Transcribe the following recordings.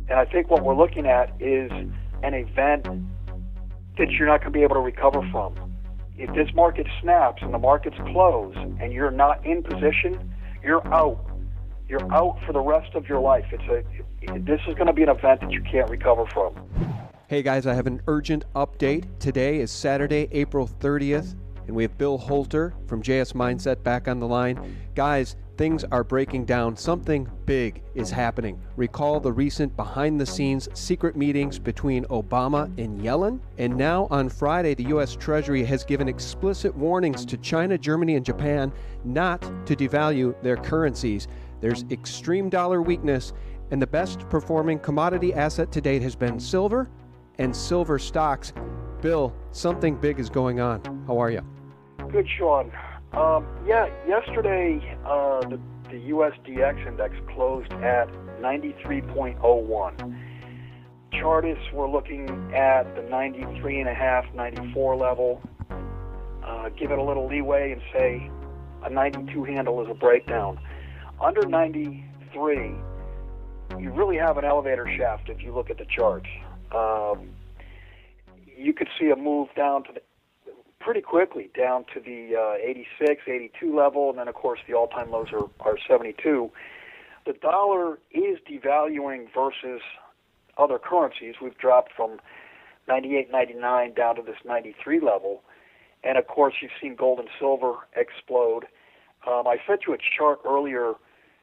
And I think what we're looking at is an event that you're not going to be able to recover from. If this market snaps and the markets close and you're not in position, you're out. You're out for the rest of your life. This is going to be an event that you can't recover from. Hey guys, I have an urgent update. Today is Saturday, April 30th, and we have Bill Holter from JS Mindset back on the line. Guys, things are breaking down. Something big is happening. Recall the recent behind-the-scenes secret meetings between Obama and Yellen? And now on Friday, the U.S. Treasury has given explicit warnings to China, Germany, and Japan not to devalue their currencies. There's extreme dollar weakness, and the best performing commodity asset to date has been silver and silver stocks. Bill, something big is going on. How are you? Good, Sean. Yesterday the USDX index closed at 93.01. Chartists were looking at the 93.5, 94 level. Give it a little leeway and say a 92 handle is a breakdown. Under 93, you really have an elevator shaft if you look at the charts. You could see a move down to pretty quickly down to the 86, 82 level, and then of course the all-time lows are 72. The dollar is devaluing versus other currencies. We've dropped from 98, 99 down to this 93 level, and of course you've seen gold and silver explode. I sent you a chart earlier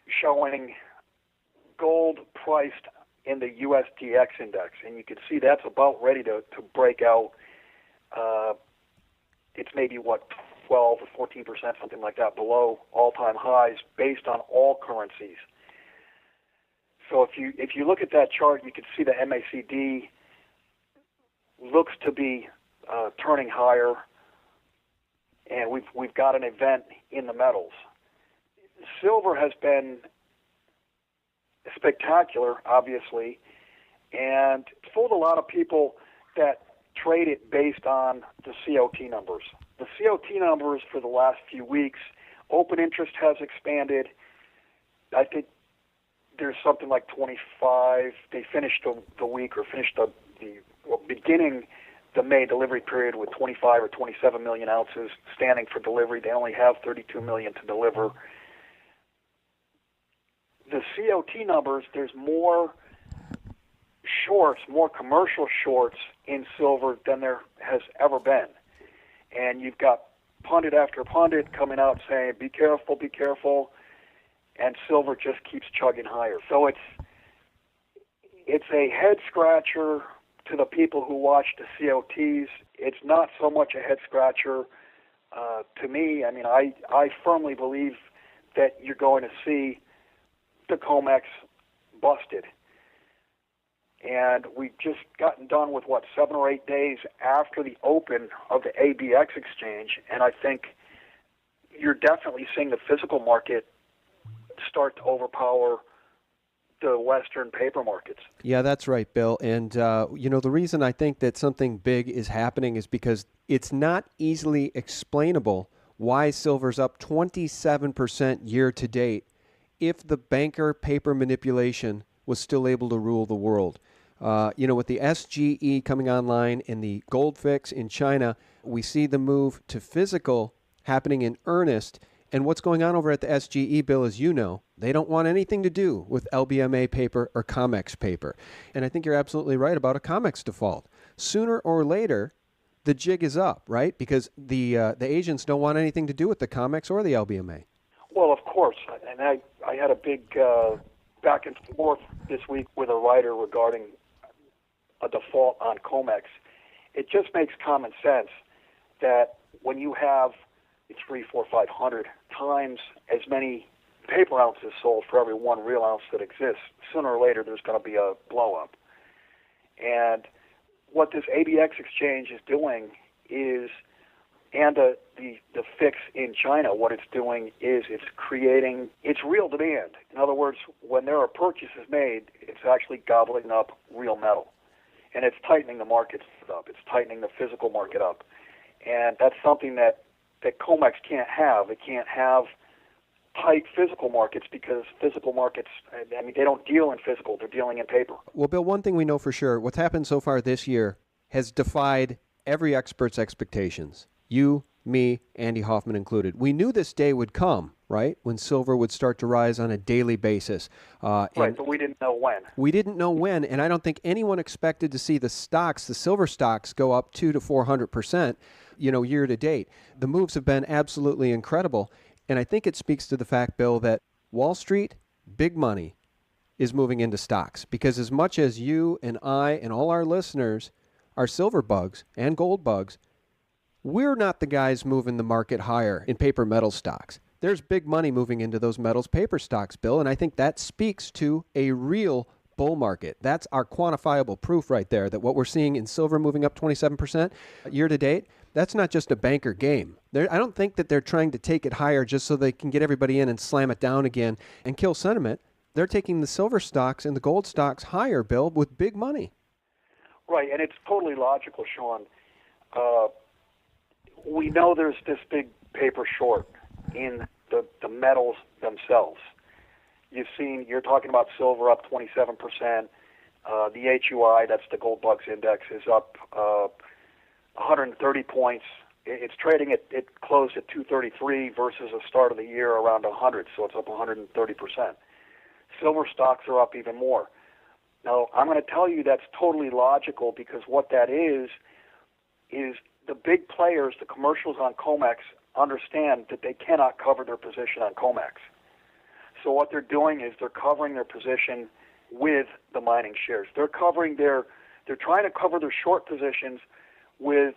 showing gold priced in the USDX index, and you can see that's about ready to break out. It's maybe 12 or 14%, something like that, below all-time highs based on all currencies. So if you look at that chart, you can see the MACD looks to be turning higher, and we've got an event in the metals. Silver has been spectacular, obviously, and fooled a lot of people that trade it based on the COT numbers. The COT numbers for the last few weeks, open interest has expanded. I think there's something like 25. They finished the week, or finished beginning the May delivery period with 25 or 27 million ounces standing for delivery. They only have 32 million to deliver. The COT numbers, there's more shorts, more commercial shorts in silver than there has ever been. And you've got pundit after pundit coming out saying, be careful, and silver just keeps chugging higher. So it's a head scratcher to the people who watch the COTs. It's not so much a head scratcher to me. I mean, I firmly believe that you're going to see the COMEX busted. And we've just gotten done with, 7 or 8 days after the open of the ABX exchange, and I think you're definitely seeing the physical market start to overpower the Western paper markets. Yeah, that's right, Bill. And, the reason I think that something big is happening is because it's not easily explainable why silver's up 27% year to date if the banker paper manipulation was still able to rule the world. With the SGE coming online and the gold fix in China, we see the move to physical happening in earnest. And what's going on over at the SGE, Bill, as you know, they don't want anything to do with LBMA paper or COMEX paper. And I think you're absolutely right about a COMEX default. Sooner or later, the jig is up, right? Because the Asians don't want anything to do with the COMEX or the LBMA. Well, of course. And I had a big back and forth this week with a writer regarding a default on COMEX. It just makes common sense that when you have 300, 400, 500 times as many paper ounces sold for every 1 real ounce that exists, sooner or later there's going to be a blow up. And what this ABX exchange is doing is, and the fix in China, what it's doing is it's real demand. In other words, when there are purchases made, it's actually gobbling up real metal. And it's tightening the markets up. It's tightening the physical market up. And that's something that COMEX can't have. It can't have tight physical markets because physical markets, I mean, they don't deal in physical, they're dealing in paper. Well, Bill, one thing we know for sure, what's happened so far this year has defied every expert's expectations. You, me, Andy Hoffman included. We knew this day would come, right, when silver would start to rise on a daily basis. Right, but we didn't know when. We didn't know when, and I don't think anyone expected to see the stocks, the silver stocks, go up 200 to 400%, year to date. The moves have been absolutely incredible, and I think it speaks to the fact, Bill, that Wall Street, big money, is moving into stocks. Because as much as you and I and all our listeners are silver bugs and gold bugs, we're not the guys moving the market higher in paper metal stocks. There's big money moving into those metals paper stocks, Bill, and I think that speaks to a real bull market. That's our quantifiable proof right there, that what we're seeing in silver moving up 27% year to date, that's not just a banker game. I don't think that they're trying to take it higher just so they can get everybody in and slam it down again and kill sentiment. They're taking the silver stocks and the gold stocks higher, Bill, with big money. Right, and it's totally logical, Sean. We know there's this big paper short in the metals themselves. You're talking about silver up 27%. The HUI, that's the Gold Bugs Index, is up 130 points. It's trading it closed at 233 versus the start of the year around 100, so it's up 130%. Silver stocks are up even more. Now, I'm going to tell you that's totally logical because what that is the big players, the commercials on COMEX, understand that they cannot cover their position on COMEX. So what they're doing is they're covering their position with the mining shares. They're trying to cover their short positions with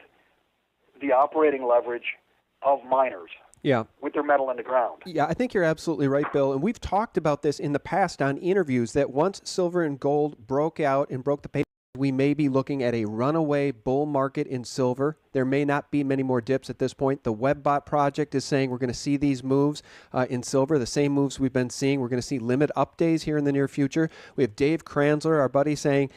the operating leverage of miners. Yeah. With their metal in the ground. Yeah, I think you're absolutely right, Bill. And we've talked about this in the past on interviews that once silver and gold broke out and broke the paper, we may be looking at a runaway bull market in silver. There may not be many more dips at this point. The WebBot project is saying we're going to see these moves in silver, the same moves we've been seeing. We're going to see limit up days here in the near future. We have Dave Kranzler, our buddy, saying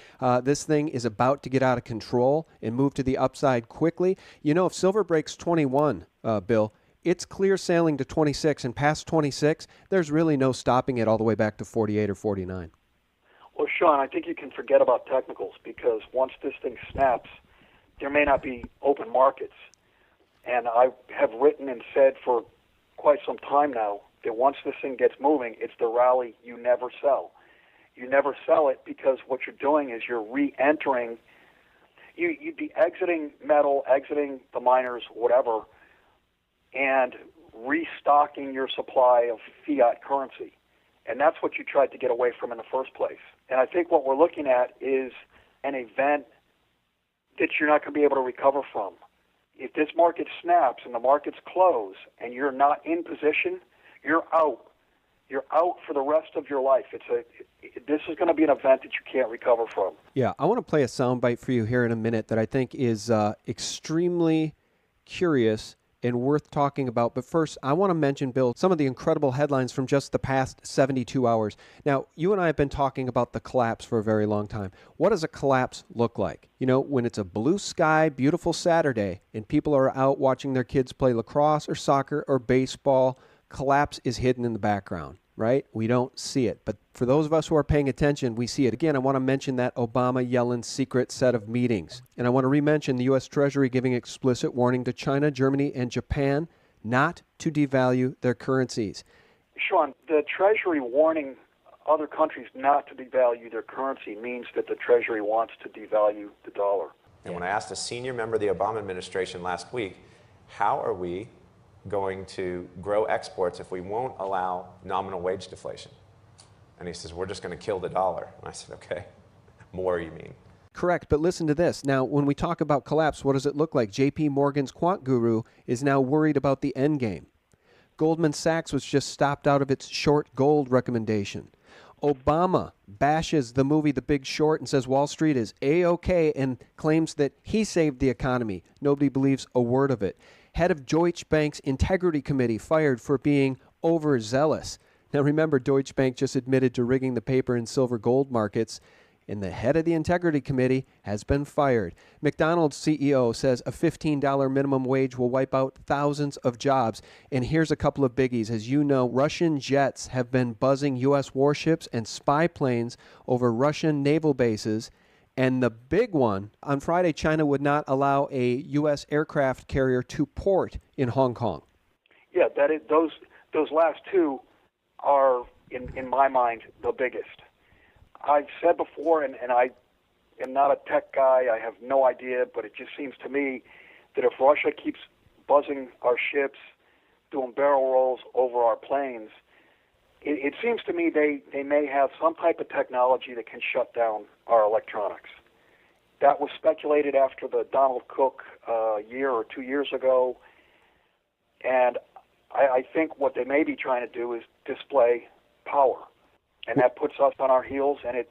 this thing is about to get out of control and move to the upside quickly. If silver breaks 21, Bill, it's clear sailing to 26, and past 26, there's really no stopping it all the way back to 48 or 49. Well, Sean, I think you can forget about technicals because once this thing snaps, there may not be open markets. And I have written and said for quite some time now that once this thing gets moving, it's the rally you never sell. You never sell it because what you're doing is you're re-entering. You'd be exiting metal, exiting the miners, whatever, and restocking your supply of fiat currency. And that's what you tried to get away from in the first place. And I think what we're looking at is an event that you're not going to be able to recover from. If this market snaps and the markets close and you're not in position, you're out. You're out for the rest of your life. This is going to be an event that you can't recover from. Yeah, I want to play a soundbite for you here in a minute that I think is extremely curious and worth talking about. But first, I want to mention, Bill, some of the incredible headlines from just the past 72 hours. Now, you and I have been talking about the collapse for a very long time. What does a collapse look like? When it's a blue sky, beautiful Saturday, and people are out watching their kids play lacrosse or soccer or baseball, collapse is hidden in the background, right? We don't see it. But for those of us who are paying attention, we see it. Again, I want to mention that Obama-Yellen secret set of meetings. And I want to re-mention the U.S. Treasury giving explicit warning to China, Germany, and Japan not to devalue their currencies. Sean, the Treasury warning other countries not to devalue their currency means that the Treasury wants to devalue the dollar. And when I asked a senior member of the Obama administration last week, how are we going to grow exports if we won't allow nominal wage deflation? And he says, we're just going to kill the dollar. And I said, okay, more you mean. Correct, but listen to this. Now, when we talk about collapse, what does it look like? J.P. Morgan's quant guru is now worried about the end game. Goldman Sachs was just stopped out of its short gold recommendation. Obama bashes the movie The Big Short and says Wall Street is A-OK and claims that he saved the economy. Nobody believes a word of it. Head of Deutsche Bank's Integrity Committee fired for being overzealous. Now remember, Deutsche Bank just admitted to rigging the paper and silver gold markets. and the head of the Integrity Committee has been fired. McDonald's CEO says a $15 minimum wage will wipe out thousands of jobs. And here's a couple of biggies. As you know, Russian jets have been buzzing U.S. warships and spy planes over Russian naval bases. And the big one, on Friday, China would not allow a U.S. aircraft carrier to port in Hong Kong. Yeah, those last two are, in my mind, the biggest. I've said before, and I am not a tech guy, I have no idea, but it just seems to me that if Russia keeps buzzing our ships, doing barrel rolls over our planes, it seems to me they may have some type of technology that can shut down our electronics. That was speculated after the Donald Cook year or 2 years ago, and I think what they may be trying to do is display power, and that puts us on our heels. And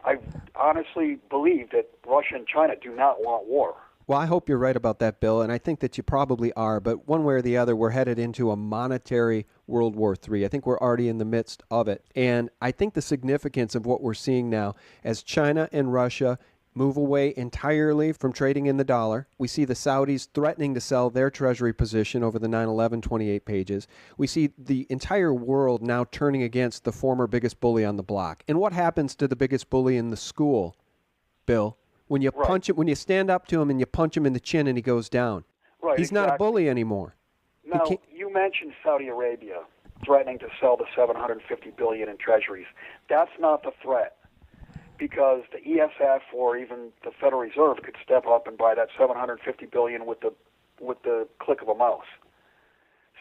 I honestly believe that Russia and China do not want war. Well, I hope you're right about that, Bill, and I think that you probably are. But one way or the other, we're headed into a monetary World War III. I think we're already in the midst of it, and I think the significance of what we're seeing now as China and Russia move away entirely from trading in the dollar. We see the Saudis threatening to sell their treasury position over the 9/11 28 pages. We see the entire world now turning against the former biggest bully on the block. And what happens to the biggest bully in the school, Bill? When you punch him, when you stand up to him and you punch him in the chin and he goes down. Right, He's not a bully anymore. Now, you mentioned Saudi Arabia threatening to sell the $750 billion in treasuries. That's not the threat, because the ESF or even the Federal Reserve could step up and buy that $750 billion with the click of a mouse.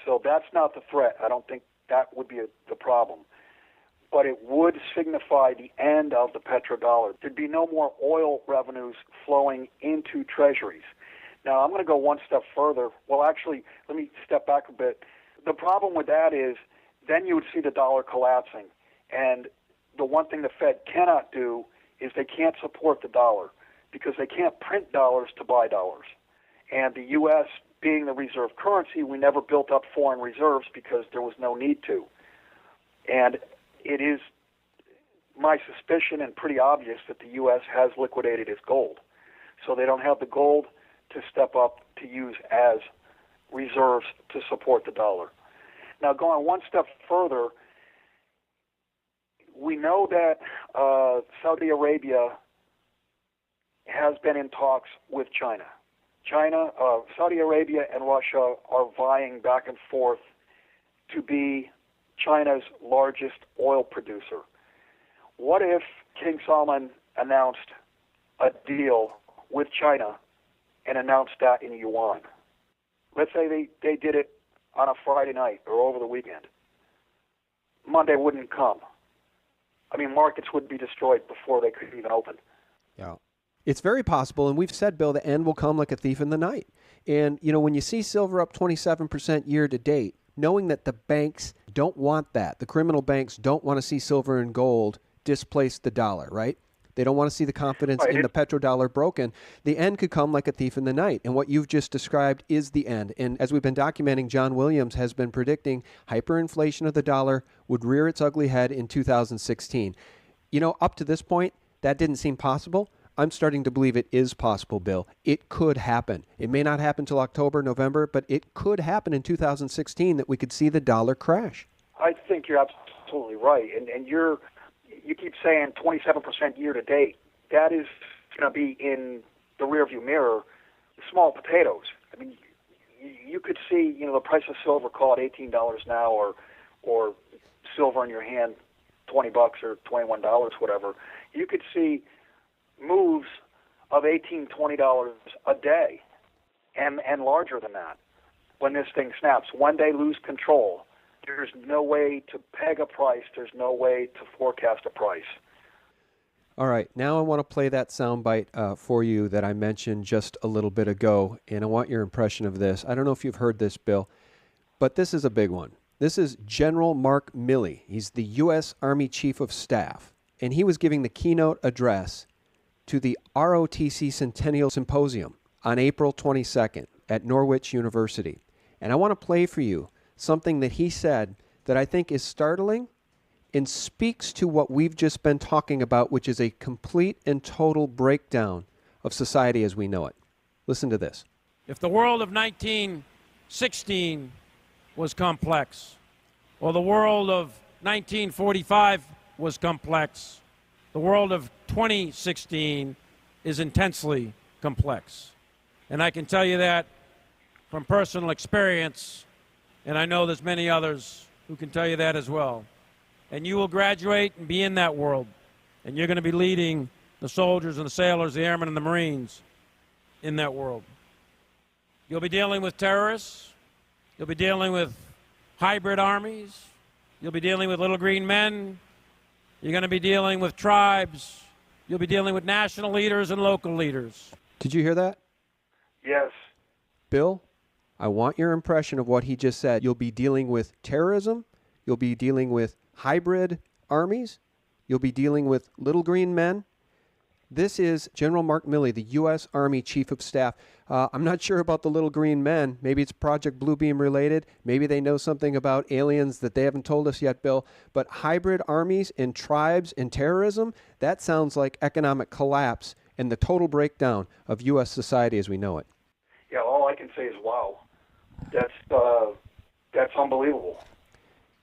So that's not the threat. I don't think that would be the problem. But it would signify the end of the petrodollar. There'd be no more oil revenues flowing into treasuries. Now, I'm going to go one step further. Well, actually, let me step back a bit. The problem with that is then you would see the dollar collapsing. And the one thing the Fed cannot do is they can't support the dollar because they can't print dollars to buy dollars. And the U.S., being the reserve currency, we never built up foreign reserves because there was no need to. And it is my suspicion and pretty obvious that the U.S. has liquidated its gold. So they don't have the gold to step up to use as reserves to support the dollar. Now, going one step further, we know that Saudi Arabia has been in talks with China. Saudi Arabia and Russia are vying back and forth to be China's largest oil producer. What if King Salman announced a deal with China and announced that in yuan? Let's say they did it on a Friday night or over the weekend. Monday wouldn't come. I mean, markets would be destroyed before they could even open. Yeah. It's very possible, and we've said, Bill, the end will come like a thief in the night. And, you know, when you see silver up 27% year to date, knowing that the banks don't want that, the criminal banks don't want to see silver and gold displace the dollar, right? They don't want to see the confidence in the petrodollar broken. The end could come like a thief in the night. And what you've just described is the end. And as we've been documenting, John Williams has been predicting hyperinflation of the dollar would rear its ugly head in 2016. You know, up to this point, that didn't seem possible. I'm starting to believe it is possible, Bill. It could happen. It may not happen till October, November, but it could happen in 2016 that we could see the dollar crash. I think you're absolutely right. And you keep saying 27% year to date. That is going to be in the rearview mirror, small potatoes. I mean, you could see, you know, the price of silver, call it $18 now, or silver in your hand, $20 or $21, whatever. You could see moves of $18, $20 a day, and larger than that when this thing snaps. When they lose control, there's no way to peg a price. There's no way to forecast a price. All right. Now I want to play that soundbite for you that I mentioned just a little bit ago, and I want your impression of this. I don't know if you've heard this, Bill, but this is a big one. This is General Mark Milley. He's the U.S. Army Chief of Staff, and he was giving the keynote address to the ROTC Centennial Symposium on April 22nd at Norwich University. And I want to play for you something that he said that I think is startling and speaks to what we've just been talking about, which is a complete and total breakdown of society as we know it. Listen to this. If the world of 1916 was complex, or the world of 1945 was complex, the world of 2016 is intensely complex. And I can tell you that from personal experience, and I know there's many others who can tell you that as well. And you will graduate and be in that world, and you're going to be leading the soldiers and the sailors, the airmen and the Marines in that world. You'll be dealing with terrorists. You'll be dealing with hybrid armies. You'll be dealing with little green men. You're going to be dealing with tribes. You'll be dealing with national leaders and local leaders. Did you hear that? Yes. Bill, I want your impression of what he just said. You'll be dealing with terrorism. You'll be dealing with hybrid armies. You'll be dealing with little green men. This is General Mark Milley, the U.S. Army Chief of Staff. I'm not sure about the little green men. Maybe it's Project Bluebeam related. Maybe they know something about aliens that they haven't told us yet, Bill. But hybrid armies and tribes and terrorism, that sounds like economic collapse and the total breakdown of U.S. society as we know it. Yeah, all I can say is wow. That's unbelievable.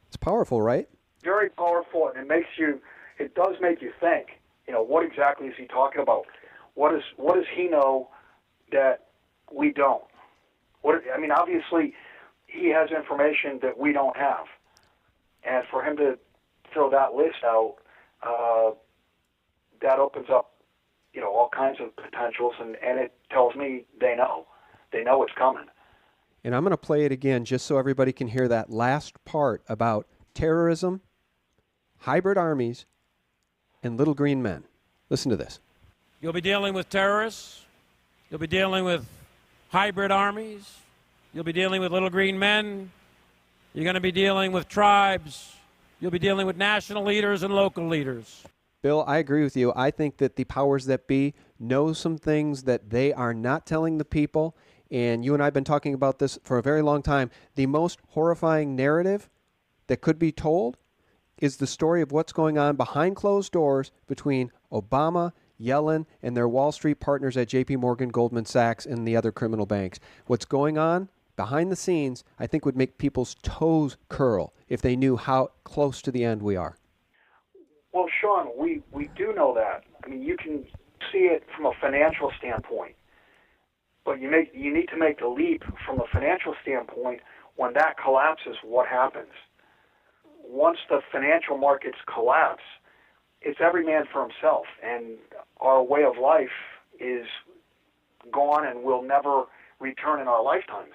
It's powerful, right? Very powerful, and it does make you think. You know, what exactly is he talking about? What does he know that we don't? Obviously, he has information that we don't have, and for him to throw that list out, that opens up, all kinds of potentials, and it tells me they know it's coming. And I'm going to play it again just so everybody can hear that last part about terrorism, hybrid armies, and little green men. Listen to this. You'll be dealing with terrorists. You'll be dealing with hybrid armies. You'll be dealing with little green men. You're going to be dealing with tribes. You'll be dealing with national leaders and local leaders. Bill, I agree with you. I think that the powers that be know some things that they are not telling the people. And you and I have been talking about this for a very long time. The most horrifying narrative that could be told is the story of what's going on behind closed doors between Obama, Yellen, and their Wall Street partners at JP Morgan, Goldman Sachs, and the other criminal banks. What's going on behind the scenes, I think, would make people's toes curl if they knew how close to the end we are. Well, Sean, we do know that. I mean, you can see it from a financial standpoint, but you need to make the leap from a financial standpoint. When that collapses, what happens? Once the financial markets collapse, it's every man for himself, and our way of life is gone and will never return in our lifetimes.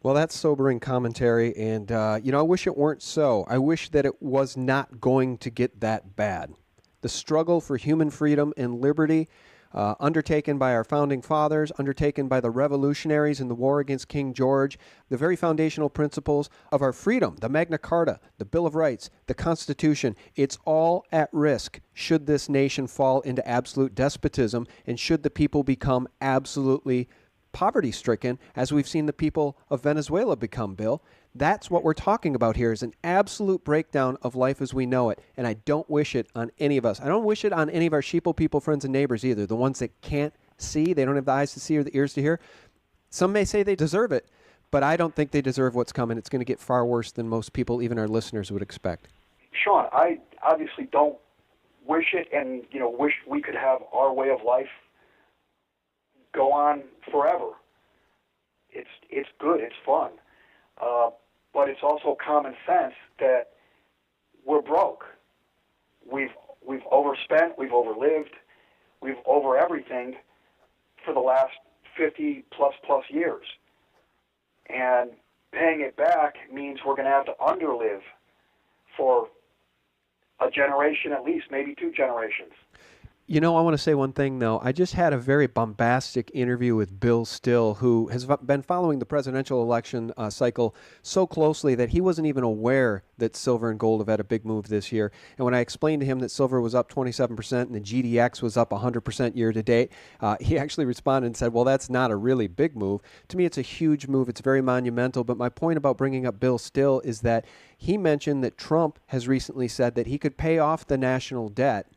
Well, that's sobering commentary, and I wish it weren't so. I wish that it was not going to get that bad. The struggle for human freedom and liberty, undertaken by our founding fathers, undertaken by the revolutionaries in the war against King George, the very foundational principles of our freedom, the Magna Carta, the Bill of Rights, the Constitution, it's all at risk should this nation fall into absolute despotism and should the people become absolutely poverty-stricken, as we've seen the people of Venezuela become, Bill. That's what we're talking about here, is an absolute breakdown of life as we know it, and I don't wish it on any of us. I don't wish it on any of our sheeple people, friends, and neighbors either, the ones that can't see, they don't have the eyes to see or the ears to hear. Some may say they deserve it, but I don't think they deserve what's coming. It's going to get far worse than most people, even our listeners, would expect. Sean, I obviously don't wish it, and wish we could have our way of life go on forever. It's good, it's fun, but it's also common sense that we're broke. We've overspent, we've overlived, we've over everything for the last 50 plus years, and paying it back means we're going to have to underlive for a generation at least, maybe two generations. You know, I want to say one thing, though. I just had a very bombastic interview with Bill Still, who has been following the presidential election cycle so closely that he wasn't even aware that silver and gold have had a big move this year. And when I explained to him that silver was up 27% and the GDX was up 100% year to date, he actually responded and said, well, that's not a really big move. To me, it's a huge move. It's very monumental. But my point about bringing up Bill Still is that he mentioned that Trump has recently said that he could pay off the national debt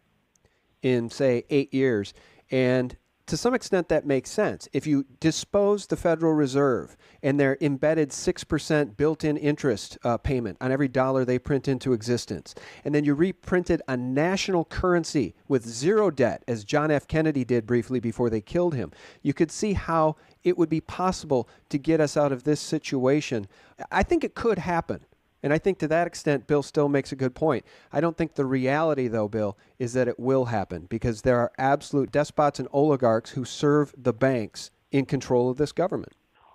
in, say, 8 years. And to some extent, that makes sense. If you dispose the Federal Reserve and their embedded 6% built-in interest payment on every dollar they print into existence, and then you reprinted a national currency with zero debt, as John F. Kennedy did briefly before they killed him, you could see how it would be possible to get us out of this situation. I think it could happen. And I think to that extent, Bill still makes a good point. I don't think the reality, though, Bill, is that it will happen because there are absolute despots and oligarchs who serve the banks in control of this government.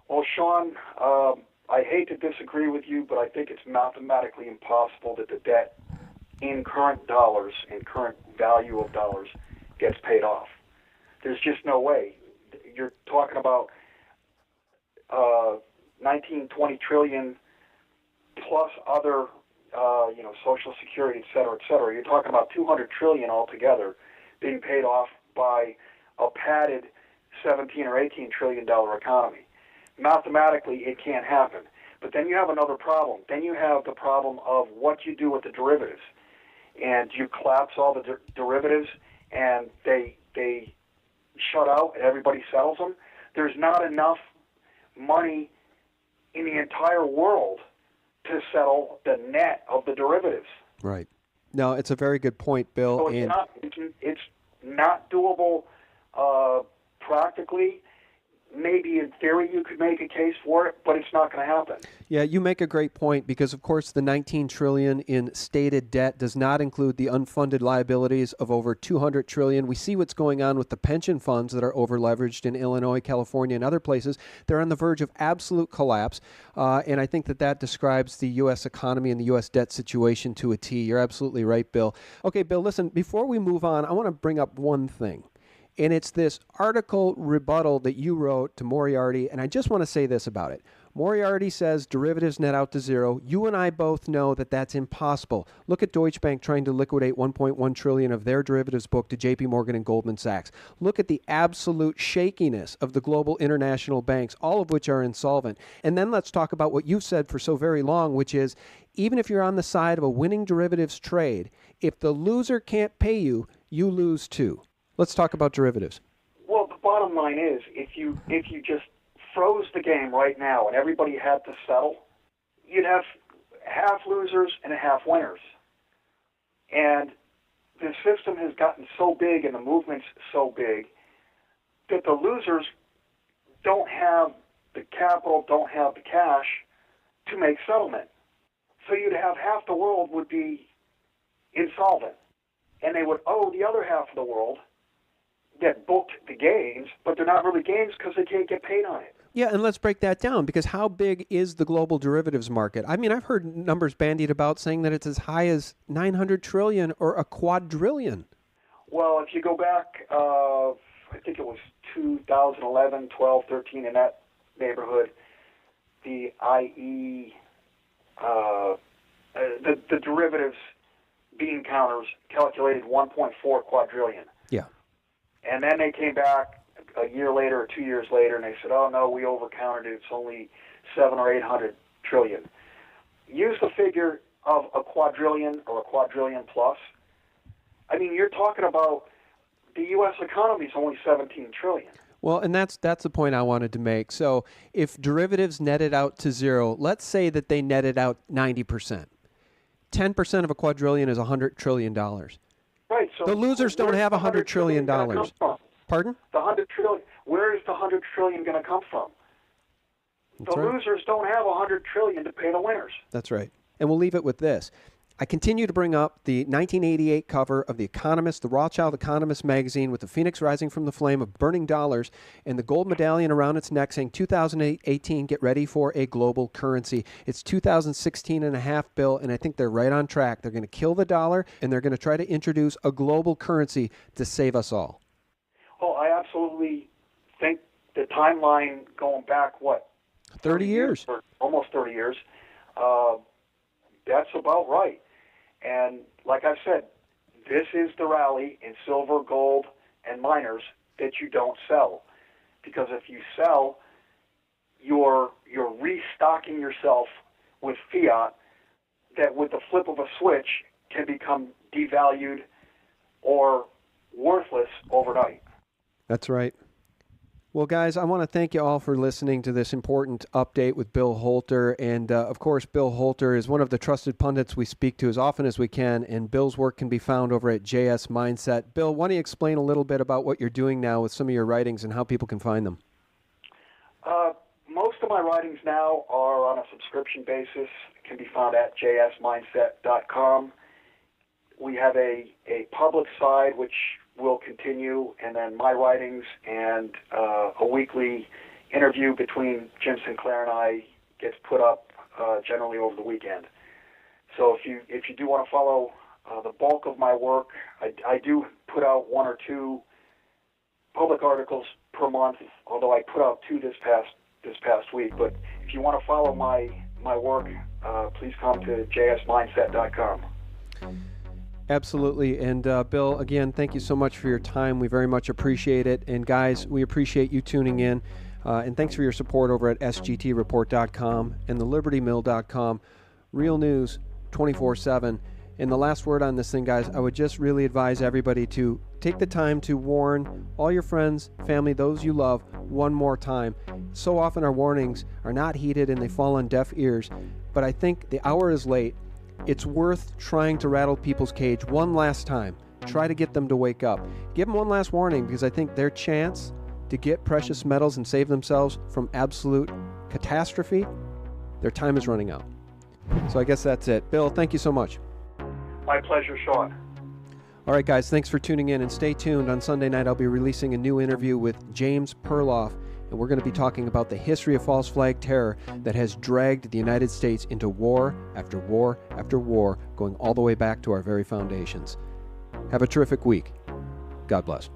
Well, Sean, I hate to disagree with you, but I think it's mathematically impossible that the debt in current dollars, in current value of dollars, gets paid off. There's just no way. You're talking about 19, 20 trillion plus other, Social Security, et cetera, et cetera. You're talking about 200 trillion altogether being paid off by a padded 17 or 18 trillion dollar economy. Mathematically, it can't happen. But then you have another problem. Then you have the problem of what you do with the derivatives. And you collapse all the derivatives, and they shut out, and everybody sells them. There's not enough money in the entire world to settle the net of the derivatives. Right. No, it's a very good point, Bill. So it's not doable practically. Maybe in theory you could make a case for it, but it's not going to happen. Yeah, you make a great point because, of course, the $19 trillion in stated debt does not include the unfunded liabilities of over $200 trillion. We see what's going on with the pension funds that are over-leveraged in Illinois, California, and other places. They're on the verge of absolute collapse, and I think that describes the U.S. economy and the U.S. debt situation to a T. You're absolutely right, Bill. Okay, Bill, listen, before we move on, I want to bring up one thing. And it's this article rebuttal that you wrote to Moriarty, and I just want to say this about it. Moriarty says derivatives net out to zero. You and I both know that that's impossible. Look at Deutsche Bank trying to liquidate $1.1 trillion of their derivatives book to JP Morgan and Goldman Sachs. Look at the absolute shakiness of the global international banks, all of which are insolvent. And then let's talk about what you've said for so very long, which is even if you're on the side of a winning derivatives trade, if the loser can't pay you, you lose too. Let's talk about derivatives. Well, the bottom line is, if you just froze the game right now and everybody had to settle, you'd have half losers and half winners. And the system has gotten so big and the movement's so big that the losers don't have the capital, don't have the cash to make settlement. So you'd have half the world would be insolvent, and they would owe the other half of the world that booked the gains, but they're not really gains because they can't get paid on it. Yeah, and let's break that down, because how big is the global derivatives market? I mean, I've heard numbers bandied about saying that it's as high as 900 trillion or a quadrillion. Well, if you go back, I think it was 2011, 12, 13, in that neighborhood, the IE, the derivatives bean counters calculated 1.4 quadrillion. Yeah. And then they came back a year later or 2 years later, and they said, oh, no, we overcounted it. It's only 700 or 800 trillion. Use the figure of a quadrillion or a quadrillion plus. I mean, you're talking about the U.S. economy is only 17 trillion. Well, and that's the point I wanted to make. So if derivatives netted out to zero, let's say that they netted out 90%. 10% of a quadrillion is $100 trillion. Right. So the losers don't have $100 trillion. Pardon? The 100 trillion. Where is the 100 trillion going to come from? That's the right. losers don't have 100 trillion to pay the winners. That's right. And we'll leave it with this. I continue to bring up the 1988 cover of The Economist, the Rothschild Economist magazine, with the phoenix rising from the flame of burning dollars and the gold medallion around its neck saying 2018, get ready for a global currency. It's 2016 and a half, Bill, and I think they're right on track. They're going to kill the dollar, and they're going to try to introduce a global currency to save us all. Oh, I absolutely think the timeline going back, 30 years? Or almost 30 years. That's about right. And like I said, this is the rally in silver, gold, and miners that you don't sell. Because if you sell, you're restocking yourself with fiat that with the flip of a switch can become devalued or worthless overnight. That's right. Well, guys, I want to thank you all for listening to this important update with Bill Holter. And, of course, Bill Holter is one of the trusted pundits we speak to as often as we can, and Bill's work can be found over at JS Mindset. Bill, why don't you explain a little bit about what you're doing now with some of your writings and how people can find them? Most of my writings now are on a subscription basis. It can be found at jsmindset.com. We have a public side, which will continue, and then my writings and a weekly interview between Jim Sinclair and I gets put up generally over the weekend. So if you do want to follow the bulk of my work, I do put out one or two public articles per month, although I put out two this past week. But if you want to follow my work, please come to jsmindset.com. Absolutely. And Bill, again, thank you so much for your time. We very much appreciate it. And guys, we appreciate you tuning in. And thanks for your support over at sgtreport.com and thelibertymill.com. Real news 24/7. And the last word on this thing, guys, I would just really advise everybody to take the time to warn all your friends, family, those you love, one more time. So often our warnings are not heeded and they fall on deaf ears. But I think the hour is late. It's worth trying to rattle people's cage one last time. Try to get them to wake up. Give them one last warning, because I think their chance to get precious metals and save themselves from absolute catastrophe, their time is running out. So I guess that's it. Bill, thank you so much. My pleasure, Sean. All right, guys, thanks for tuning in, and stay tuned. On Sunday night, I'll be releasing a new interview with James Perloff, and we're going to be talking about the history of false flag terror that has dragged the United States into war after war after war, going all the way back to our very foundations. Have a terrific week. God bless.